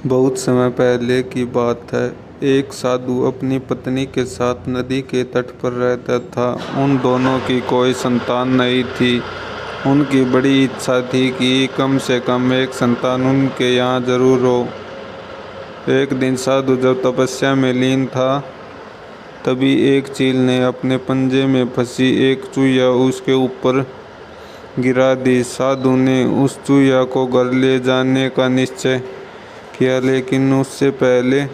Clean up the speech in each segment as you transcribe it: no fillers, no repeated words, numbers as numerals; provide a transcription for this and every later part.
बहुत समय पहले की बात है। एक साधु अपनी पत्नी के साथ नदी के तट पर रहता था। उन दोनों की कोई संतान नहीं थी। उनकी बड़ी इच्छा थी कि कम से कम एक संतान उनके यहाँ जरूर हो। एक दिन साधु जब तपस्या में लीन था, तभी एक चील ने अपने पंजे में फंसी एक चूहिया उसके ऊपर गिरा दी। साधु ने उस चूहिया को घर ले जाने का निश्चय किया, लेकिन उससे पहले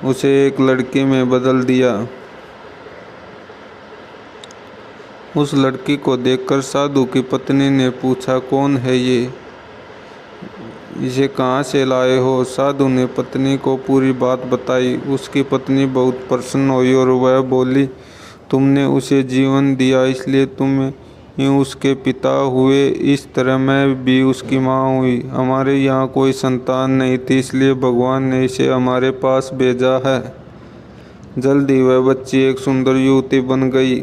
उसे एक लड़की में बदल दिया। उस लड़की को देखकर साधु की पत्नी ने पूछा, कौन है ये? इसे कहाँ से लाए हो? साधु ने पत्नी को पूरी बात बताई। उसकी पत्नी बहुत प्रसन्न हुई और वह बोली, तुमने उसे जीवन दिया इसलिए तुम ही उसके पिता हुए, इस तरह मैं भी उसकी माँ हुई। हमारे यहाँ कोई संतान नहीं थी, इसलिए भगवान ने इसे हमारे पास भेजा है। जल्दी वह बच्ची एक सुंदर युवती बन गई।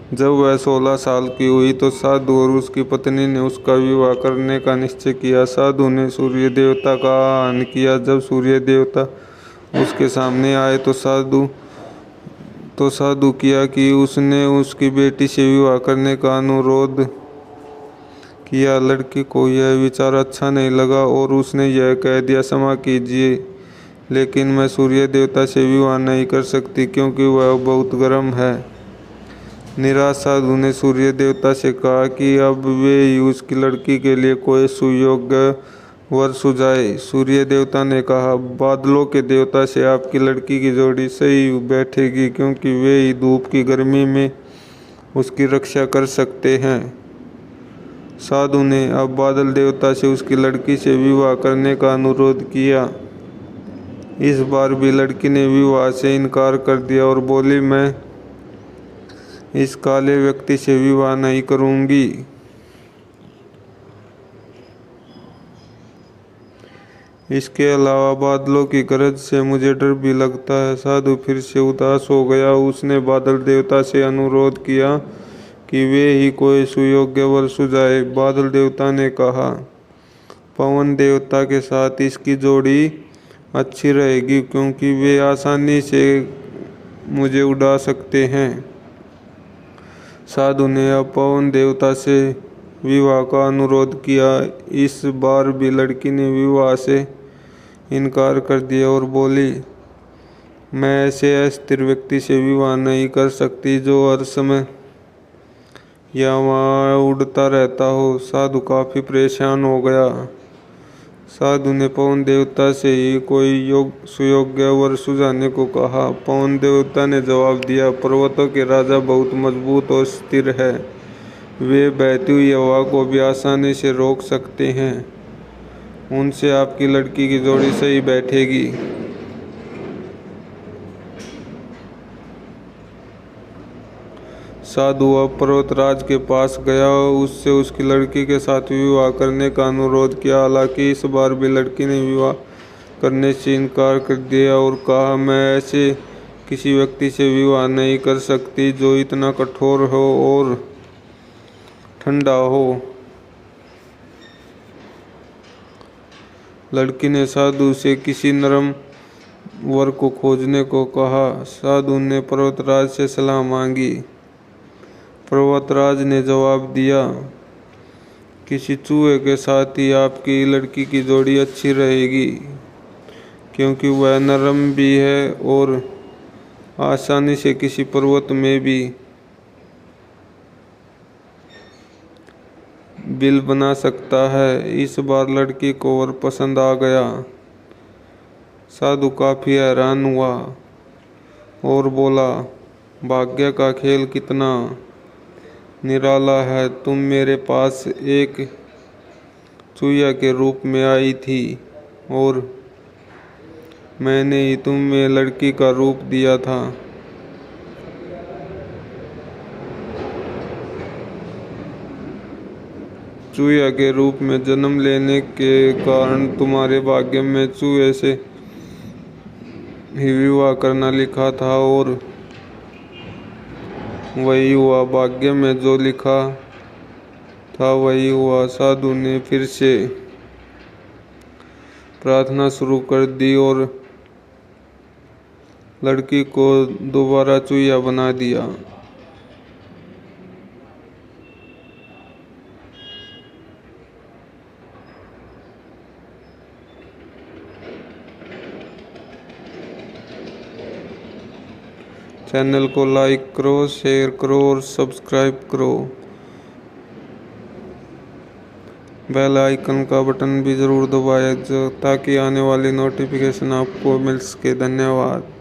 जब वह 16 साल की हुई तो साधु और उसकी पत्नी ने उसका विवाह करने का निश्चय किया। साधु ने सूर्य देवता का आह्वान किया। जब सूर्य देवता उसके सामने आए तो साधु किया कि उसने उसकी बेटी से विवाह करने का अनुरोध किया। लड़की को यह विचार अच्छा नहीं लगा और उसने यह कह दिया, क्षमा कीजिए, लेकिन मैं सूर्य देवता से विवाह नहीं कर सकती क्योंकि वह बहुत गर्म है। निराश साधु ने सूर्य देवता से कहा कि अब वे ही उसकी लड़की के लिए कोई सुयोग्य वर सुझाए। सूर्य देवता ने कहा, बादलों के देवता से आपकी लड़की की जोड़ी सही बैठेगी क्योंकि वे ही धूप की गर्मी में उसकी रक्षा कर सकते हैं। साधु ने अब बादल देवता से उसकी लड़की से विवाह करने का अनुरोध किया। इस बार भी लड़की ने विवाह से इनकार कर दिया और बोली, मैं इस काले व्यक्ति से विवाह नहीं करूंगी। इसके अलावा बादलों की गरज से मुझे डर भी लगता है। साधु फिर से उदास हो गया। उसने बादल देवता से अनुरोध किया कि वे ही कोई सुयोग्य वर सुझाए। बादल देवता ने कहा, पवन देवता के साथ इसकी जोड़ी अच्छी रहेगी क्योंकि वे आसानी से मुझे उड़ा सकते हैं। साधु ने अब पवन देवता से विवाह का अनुरोध किया। इस बार भी लड़की ने विवाह से इनकार कर दिया और बोली, मैं ऐसे अस्थिर व्यक्ति से विवाह नहीं कर सकती जो हर समय यहाँ वहाँ उड़ता रहता हो। साधु काफी परेशान हो गया। साधु ने पवन देवता से ही कोई सुयोग्य वर सुझाने को कहा। पवन देवता ने जवाब दिया, पर्वतों के राजा बहुत मजबूत और स्थिर है। वे बहती हुई हवा को भी आसानी से रोक सकते हैं। उनसे आपकी लड़की की जोड़ी सही बैठेगी। साधु अब पर्वतराज के पास गया। उससे उसकी लड़की के साथ विवाह करने का अनुरोध किया। हालांकि इस बार भी लड़की ने विवाह करने से इनकार कर दिया और कहा, मैं ऐसे किसी व्यक्ति से विवाह नहीं कर सकती जो इतना कठोर हो और ठंडा हो। लड़की ने साधु से किसी नरम वर को खोजने को कहा। साधु ने पर्वतराज से सलाह मांगी। पर्वतराज ने जवाब दिया, किसी चूहे के साथ ही आपकी लड़की की जोड़ी अच्छी रहेगी क्योंकि वह नरम भी है और आसानी से किसी पर्वत में भी बिल बना सकता है। इस बार लड़की को वर पसंद आ गया। साधु काफी हैरान हुआ और बोला, भाग्य का खेल कितना निराला है। तुम मेरे पास एक चूहिया के रूप में आई थी और मैंने ही तुम्हें लड़की का रूप दिया था। चूहिया के रूप में जन्म लेने के कारण तुम्हारे भाग्य में चूहे से ही विवाह करना लिखा था और वही हुआ। भाग्य में जो लिखा था वही हुआ। साधु ने फिर से प्रार्थना शुरू कर दी और लड़की को दोबारा चूहिया बना दिया। चैनल को लाइक करो, शेयर करो और सब्सक्राइब करो। बेल आइकन का बटन भी ज़रूर दबाएं ताकि आने वाली नोटिफिकेशन आपको मिल सके। धन्यवाद।